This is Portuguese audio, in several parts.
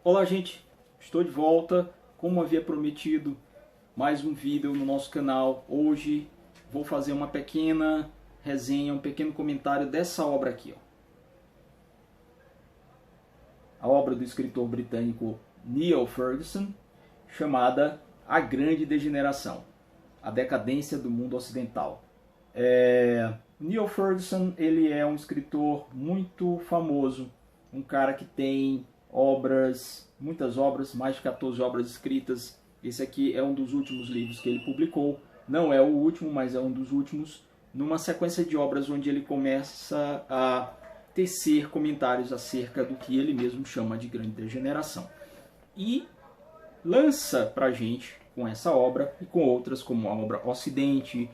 Olá, gente, estou de volta. Como havia prometido, mais um vídeo no nosso canal. Hoje vou fazer uma pequena resenha, um pequeno comentário dessa obra aqui, ó. A obra do escritor britânico Niall Ferguson, chamada A Grande Degeneração, a decadência do mundo ocidental. Niall Ferguson, ele é um escritor muito famoso, um cara que tem muitas obras, mais de 14 obras escritas. Esse aqui é um dos últimos livros que ele publicou, não é o último, mas é um dos últimos, numa sequência de obras onde ele começa a tecer comentários acerca do que ele mesmo chama de grande degeneração. E lança pra gente, com essa obra e com outras, como a obra Ocidente,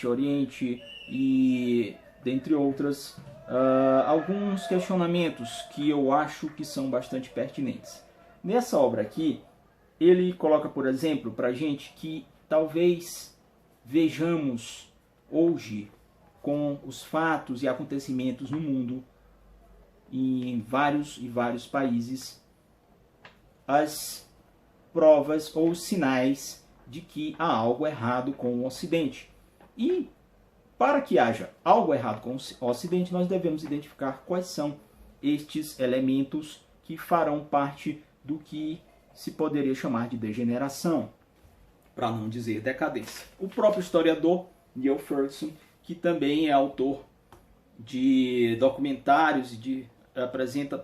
Oriente e dentre outras, alguns questionamentos que eu acho que são bastante pertinentes. Nessa obra aqui, ele coloca, por exemplo, pra gente que talvez vejamos hoje, com os fatos e acontecimentos no mundo, em vários países, as provas ou sinais de que há algo errado com o Ocidente. E para que haja algo errado com o Ocidente, nós devemos identificar quais são estes elementos que farão parte do que se poderia chamar de degeneração, para não dizer decadência. O próprio historiador Niall Ferguson, que também é autor de documentários e apresenta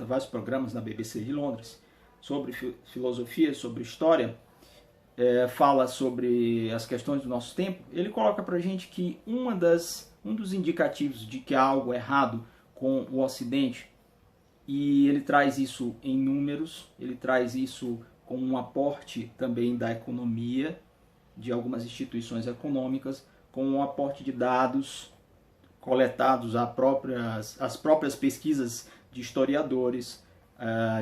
vários programas na BBC de Londres sobre filosofia, sobre história, fala sobre as questões do nosso tempo. Ele coloca pra gente que um dos indicativos de que há algo errado com o Ocidente, e ele traz isso em números, ele traz isso com um aporte também da economia, de algumas instituições econômicas, com um aporte de dados coletados às próprias pesquisas de historiadores,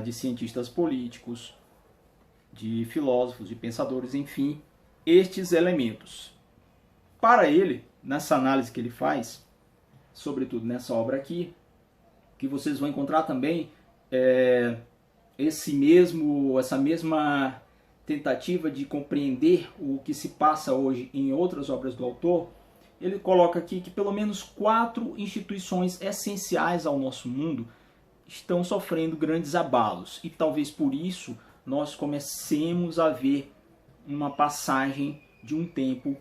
de cientistas políticos, de filósofos, de pensadores, enfim, estes elementos. Para ele, nessa análise que ele faz, sobretudo nessa obra aqui, que vocês vão encontrar também essa mesma tentativa de compreender o que se passa hoje em outras obras do autor. Ele coloca aqui que pelo menos 4 instituições essenciais ao nosso mundo estão sofrendo grandes abalos, e talvez por isso nós comecemos a ver uma passagem de um tempo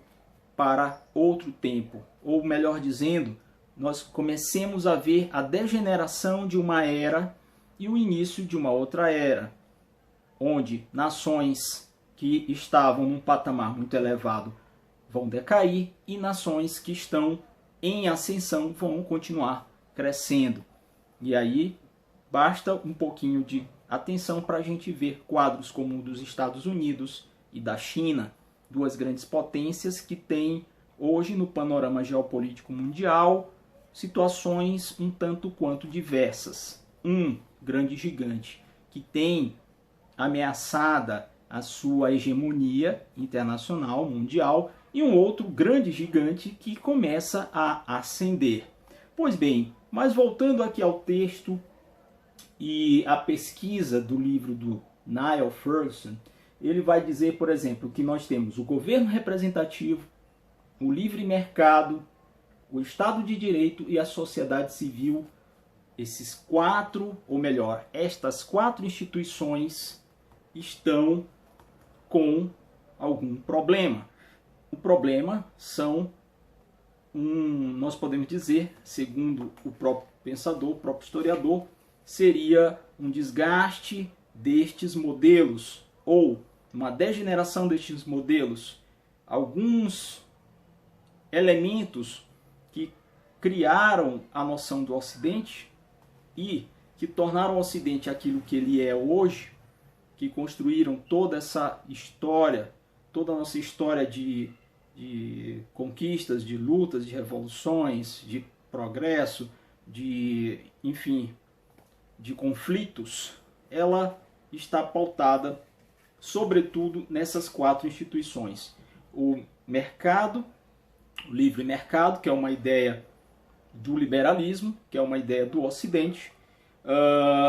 para outro tempo, ou melhor dizendo, nós comecemos a ver a degeneração de uma era e o início de uma outra era, onde nações que estavam num patamar muito elevado vão decair e nações que estão em ascensão vão continuar crescendo. E aí basta um pouquinho de atenção para a gente ver quadros como o dos Estados Unidos e da China, duas grandes potências que têm hoje no panorama geopolítico mundial situações um tanto quanto diversas. Um grande gigante que tem ameaçada a sua hegemonia internacional, mundial, e um outro grande gigante que começa a ascender. Pois bem, mas voltando aqui ao texto e à pesquisa do livro do Niall Ferguson, ele vai dizer, por exemplo, que nós temos o governo representativo, o livre mercado, o Estado de Direito e a sociedade civil. Estas 4 instituições estão com algum problema. O problema são, nós podemos dizer, segundo o próprio pensador, o próprio historiador, seria um desgaste destes modelos, ou uma degeneração destes modelos. Alguns elementos que criaram a noção do Ocidente e que tornaram o Ocidente aquilo que ele é hoje, que construíram toda essa história, toda a nossa história de conquistas, de lutas, de revoluções, de progresso, enfim, de conflitos, ela está pautada sobretudo nessas 4 instituições. O mercado, o livre mercado, que é uma ideia do liberalismo, que é uma ideia do Ocidente,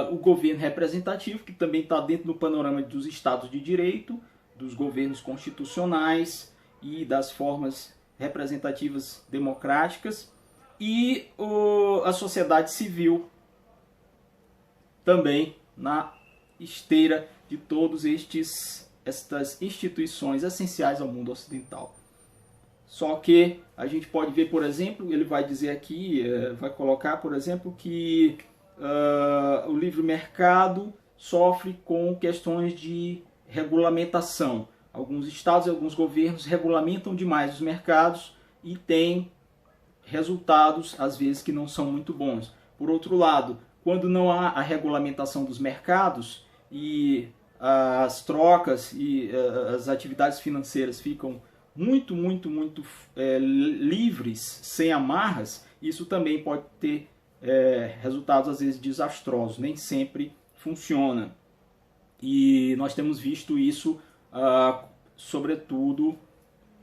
O governo representativo, que também está dentro do panorama dos estados de direito, dos governos constitucionais e das formas representativas democráticas, e a sociedade civil também na esteira de todas estas instituições essenciais ao mundo ocidental. Só que a gente pode ver, por exemplo, ele vai dizer aqui, vai colocar, por exemplo, que o livre mercado sofre com questões de regulamentação. Alguns estados e alguns governos regulamentam demais os mercados e têm resultados, às vezes, que não são muito bons. Por outro lado, quando não há a regulamentação dos mercados e as trocas e as atividades financeiras ficam muito livres, sem amarras, isso também pode ter resultados às vezes desastrosos, nem sempre funciona. E nós temos visto isso, sobretudo,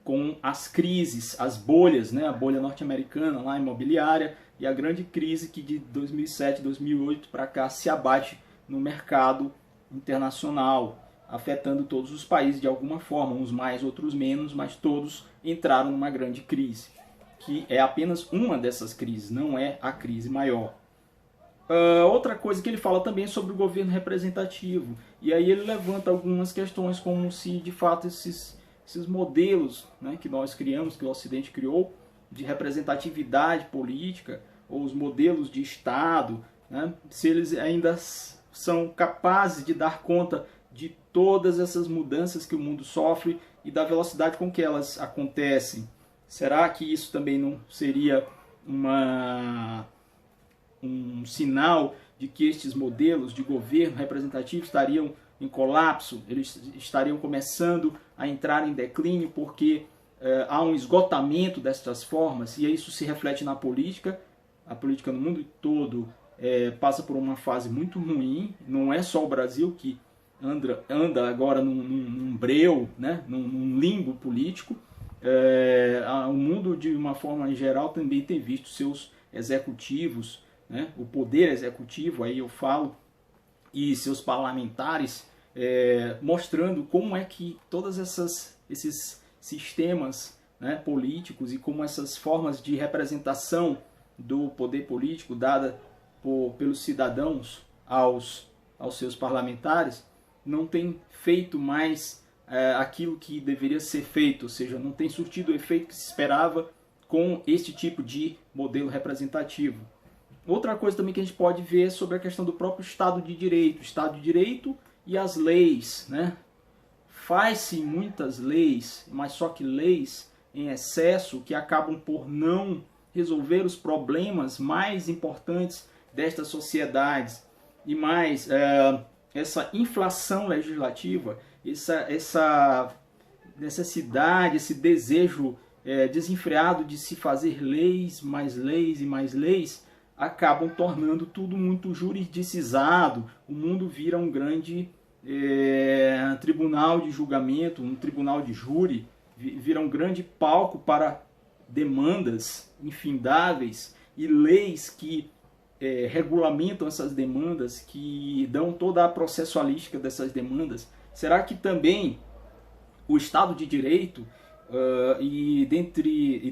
com as crises, as bolhas, né? A bolha norte-americana, lá imobiliária, e a grande crise que de 2007, 2008 para cá se abate no mercado internacional, afetando todos os países de alguma forma, uns mais, outros menos, mas todos entraram numa grande crise, que é apenas uma dessas crises, não é a crise maior. Outra coisa que ele fala também é sobre o governo representativo, e aí ele levanta algumas questões como se de fato esses modelos, né, que nós criamos, que o Ocidente criou, de representatividade política, ou os modelos de Estado, né, se eles ainda são capazes de dar conta de todas essas mudanças que o mundo sofre e da velocidade com que elas acontecem. Será que isso também não seria um sinal de que estes modelos de governo representativo estariam em colapso, eles estariam começando a entrar em declínio porque há um esgotamento destas formas, e isso se reflete na política. A política no mundo todo passa por uma fase muito ruim, não é só o Brasil que anda agora num breu, né, num limbo político. O mundo, de uma forma geral, também tem visto seus executivos, né, o poder executivo, aí eu falo, e seus parlamentares, mostrando como é que todos esses sistemas, né, políticos, e como essas formas de representação do poder político dada pelos cidadãos aos seus parlamentares não tem feito mais aquilo que deveria ser feito, ou seja, não tem surtido o efeito que se esperava com este tipo de modelo representativo. Outra coisa também que a gente pode ver é sobre a questão do próprio Estado de Direito. Estado de Direito e as leis, né? Faz-se muitas leis, mas só que leis em excesso que acabam por não resolver os problemas mais importantes destas sociedades. E mais, essa inflação legislativa, essa necessidade, esse desejo desenfreado de se fazer leis e mais leis, acabam tornando tudo muito juridicizado. O mundo vira um grande tribunal de julgamento, um tribunal de júri, vira um grande palco para demandas infindáveis e leis que regulamentam essas demandas, que dão toda a processualística dessas demandas. Será que também o Estado de Direito e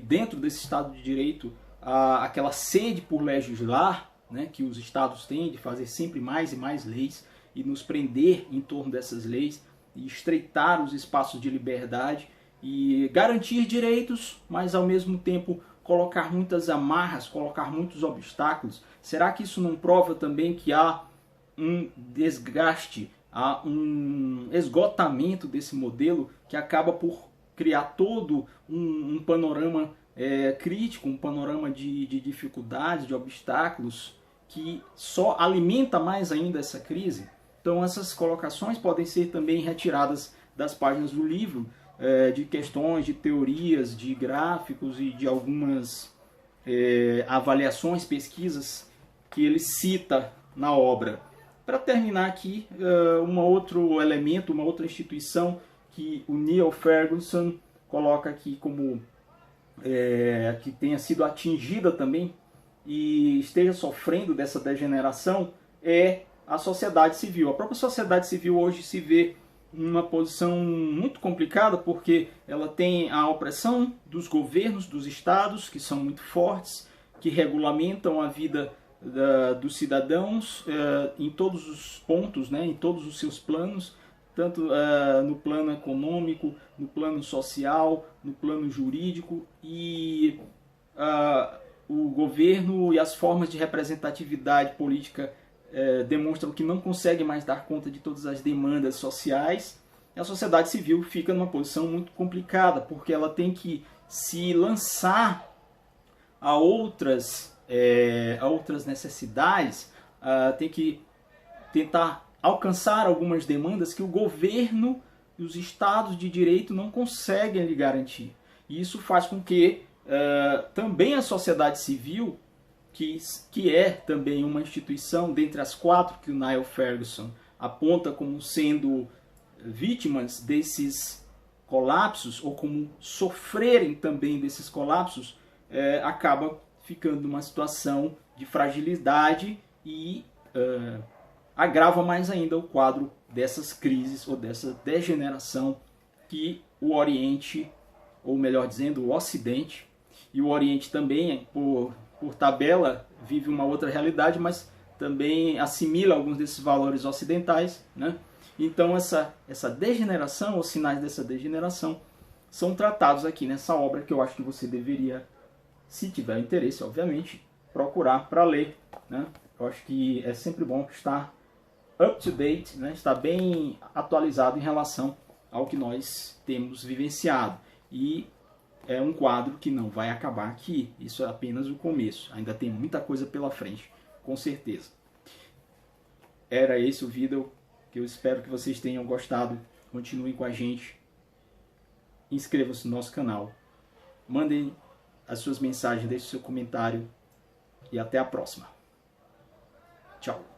dentro desse Estado de Direito aquela sede por legislar, né, que os estados têm de fazer sempre mais e mais leis e nos prender em torno dessas leis e estreitar os espaços de liberdade e garantir direitos, mas ao mesmo tempo colocar muitas amarras, colocar muitos obstáculos? Será que isso não prova também que há um desgaste, há um esgotamento desse modelo que acaba por criar todo um panorama crítico, um panorama de dificuldades, de obstáculos, que só alimenta mais ainda essa crise? Então essas colocações podem ser também retiradas das páginas do livro, de questões, de teorias, de gráficos e de algumas avaliações, pesquisas que ele cita na obra. Para terminar aqui, um outro elemento, uma outra instituição que o Niall Ferguson coloca aqui como que tenha sido atingida também e esteja sofrendo dessa degeneração é a sociedade civil. A própria sociedade civil hoje se vê numa posição muito complicada, porque ela tem a opressão dos governos, dos estados, que são muito fortes, que regulamentam a vida dos cidadãos em todos os pontos, né, em todos os seus planos, tanto no plano econômico, no plano social, no plano jurídico, e o governo e as formas de representatividade política demonstram que não conseguem mais dar conta de todas as demandas sociais. E a sociedade civil fica numa posição muito complicada, porque ela tem que se lançar a outras necessidades, tem que tentar alcançar algumas demandas que o governo e os estados de direito não conseguem lhe garantir. E isso faz com que também a sociedade civil, que é também uma instituição dentre as 4 que o Niall Ferguson aponta como sendo vítimas desses colapsos, ou como sofrerem também desses colapsos, acaba ficando numa situação de fragilidade e agrava mais ainda o quadro dessas crises ou dessa degeneração que o Oriente, ou melhor dizendo, o Ocidente, e o Oriente também, por tabela, vive uma outra realidade, mas também assimila alguns desses valores ocidentais, né? Então essa degeneração, os sinais dessa degeneração, são tratados aqui nessa obra, que eu acho que você deveria, se tiver interesse, obviamente, procurar para ler, né? Eu acho que é sempre bom estar up to date, né? Estar bem atualizado em relação ao que nós temos vivenciado. E é um quadro que não vai acabar aqui, isso é apenas o começo, ainda tem muita coisa pela frente, com certeza. Era esse o vídeo, que eu espero que vocês tenham gostado. Continuem com a gente, inscrevam-se no nosso canal, mandem as suas mensagens, deixem seu comentário e até a próxima. Tchau.